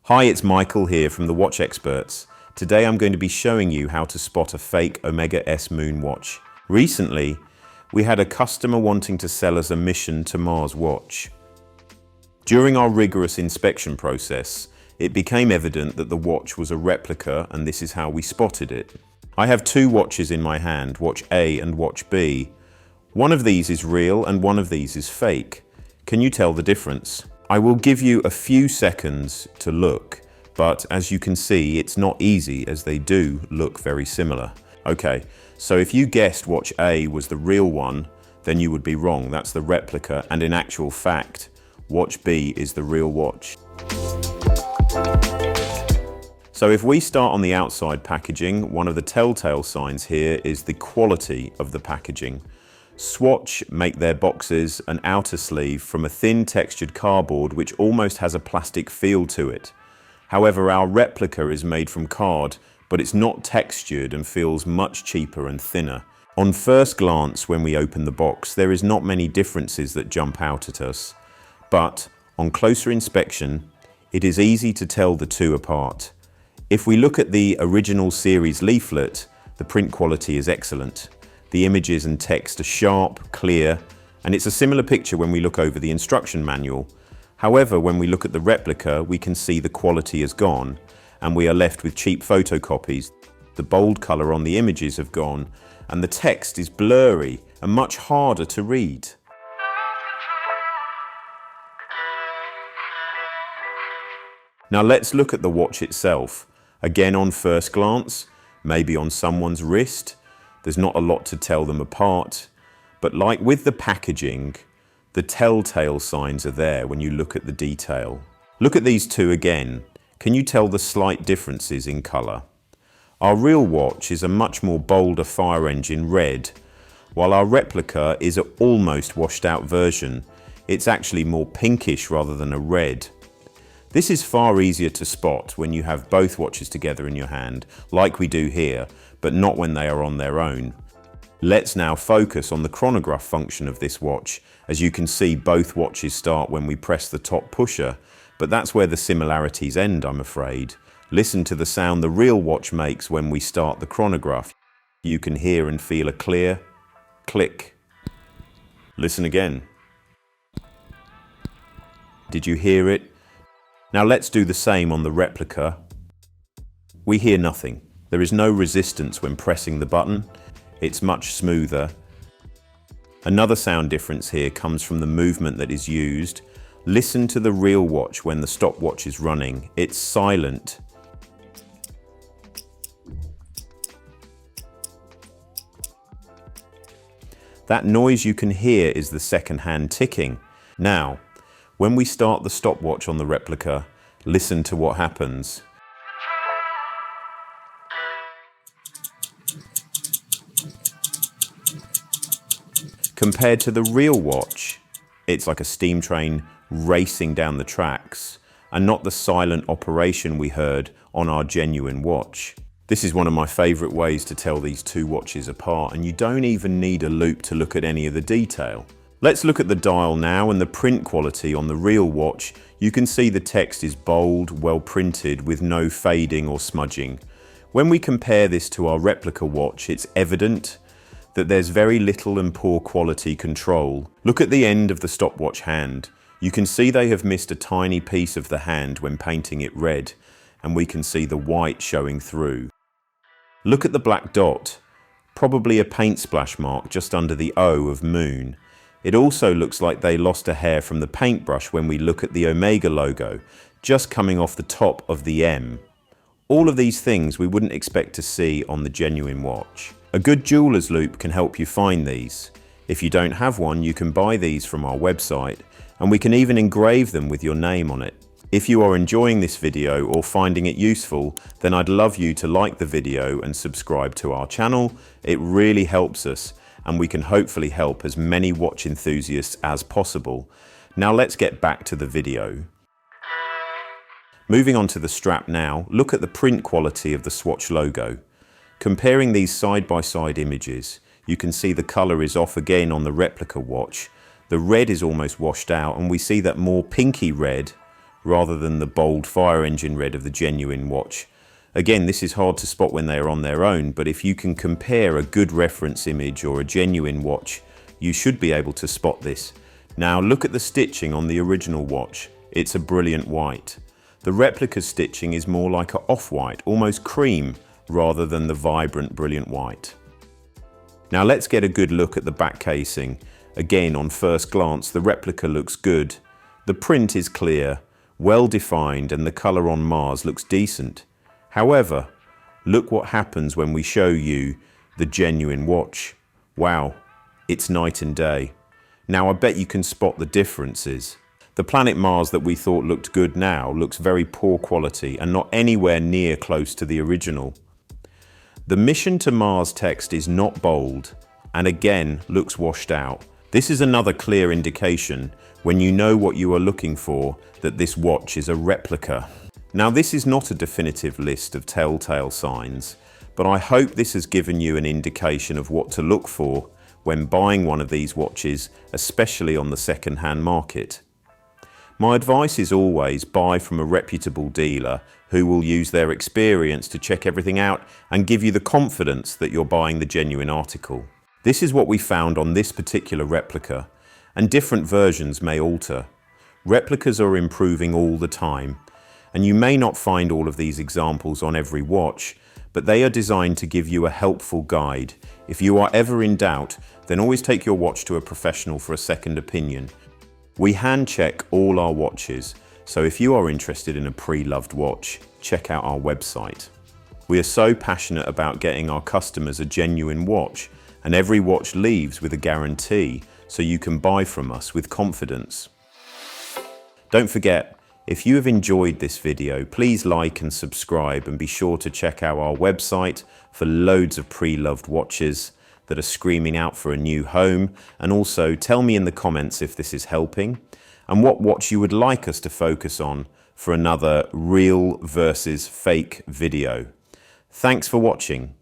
Hi, it's Michael here from the Watch Experts. Today I'm going to be showing you how to spot a fake Omega S Moon watch. Recently, we had a customer wanting to sell us a Mission to Mars watch. During our rigorous inspection process, it became evident that the watch was a replica, and this is how we spotted it. I have two watches in my hand, watch A and watch B. One of these is real and one of these is fake. Can you tell the difference? I will give you a few seconds to look, but as you can see, it's not easy as they do look very similar. Okay, so if you guessed watch A was the real one, then you would be wrong. That's the replica, and in actual fact, watch B is the real watch. So if we start on the outside packaging, one of the telltale signs here is the quality of the packaging. Swatch make their boxes an outer sleeve from a thin textured cardboard which almost has a plastic feel to it. However, our replica is made from card, but it's not textured and feels much cheaper and thinner. On first glance, when we open the box, there is not many differences that jump out at us. But on closer inspection, it is easy to tell the two apart. If we look at the original series leaflet, the print quality is excellent. The images and text are sharp, clear, and it's a similar picture when we look over the instruction manual. However, when we look at the replica, we can see the quality is gone, and we are left with cheap photocopies. The bold color on the images have gone, and the text is blurry and much harder to read. Now let's look at the watch itself. Again, on first glance, maybe on someone's wrist, there's not a lot to tell them apart, but like with the packaging, the telltale signs are there when you look at the detail. Look at these two again. Can you tell the slight differences in color? Our real watch is a much more bolder fire engine red, while our replica is an almost washed out version. It's actually more pinkish rather than a red. This is far easier to spot when you have both watches together in your hand, like we do here, but not when they are on their own. Let's now focus on the chronograph function of this watch. As you can see, both watches start when we press the top pusher, but that's where the similarities end, I'm afraid. Listen to the sound the real watch makes when we start the chronograph. You can hear and feel a clear click. Listen again. Did you hear it? Now let's do the same on the replica. We hear nothing. There is no resistance when pressing the button. It's much smoother. Another sound difference here comes from the movement that is used. Listen to the real watch when the stopwatch is running. It's silent. That noise you can hear is the second hand ticking. Now, when we start the stopwatch on the replica, listen to what happens. Compared to the real watch, it's like a steam train racing down the tracks, and not the silent operation we heard on our genuine watch. This is one of my favorite ways to tell these two watches apart, and you don't even need a loupe to look at any of the detail. Let's look at the dial now and the print quality on the real watch. You can see the text is bold, well printed, with no fading or smudging. When we compare this to our replica watch, it's evident that there's very little and poor quality control. Look at the end of the stopwatch hand. You can see they have missed a tiny piece of the hand when painting it red, and we can see the white showing through. Look at the black dot, probably a paint splash mark just under the O of Moon. It also looks like they lost a hair from the paintbrush when we look at the Omega logo, just coming off the top of the M. All of these things we wouldn't expect to see on the genuine watch. A good jeweler's loupe can help you find these. If you don't have one, you can buy these from our website, and we can even engrave them with your name on it. If you are enjoying this video or finding it useful, then I'd love you to like the video and subscribe to our channel. It really helps us, and we can hopefully help as many watch enthusiasts as possible. Now let's get back to the video. Moving on to the strap now, look at the print quality of the Swatch logo. Comparing these side-by-side images, you can see the color is off again on the replica watch. The red is almost washed out, and we see that more pinky red rather than the bold fire engine red of the genuine watch. Again, this is hard to spot when they are on their own, but if you can compare a good reference image or a genuine watch, you should be able to spot this. Now look at the stitching on the original watch. It's a brilliant white. The replica stitching is more like an off-white, almost cream, rather than the vibrant, brilliant white. Now let's get a good look at the back casing. Again, on first glance, the replica looks good. The print is clear, well defined, and the color on Mars looks decent. However, look what happens when we show you the genuine watch. Wow, it's night and day. Now I bet you can spot the differences. The planet Mars that we thought looked good now looks very poor quality and not anywhere near close to the original. The Mission to Mars text is not bold and again looks washed out. This is another clear indication, when you know what you are looking for, that this watch is a replica. Now this is not a definitive list of telltale signs, but I hope this has given you an indication of what to look for when buying one of these watches, especially on the second-hand market. My advice is always buy from a reputable dealer who will use their experience to check everything out and give you the confidence that you're buying the genuine article. This is what we found on this particular replica, and different versions may alter. Replicas are improving all the time, and you may not find all of these examples on every watch, but they are designed to give you a helpful guide. If you are ever in doubt, then always take your watch to a professional for a second opinion. We hand check all our watches, so if you are interested in a pre-loved watch, check out our website. We are so passionate about getting our customers a genuine watch, and every watch leaves with a guarantee, so you can buy from us with confidence. Don't forget, if you have enjoyed this video, please like and subscribe, and be sure to check out our website for loads of pre-loved watches that are screaming out for a new home. And also tell me in the comments if this is helping and what watch you would like us to focus on for another real versus fake video. Thanks for watching.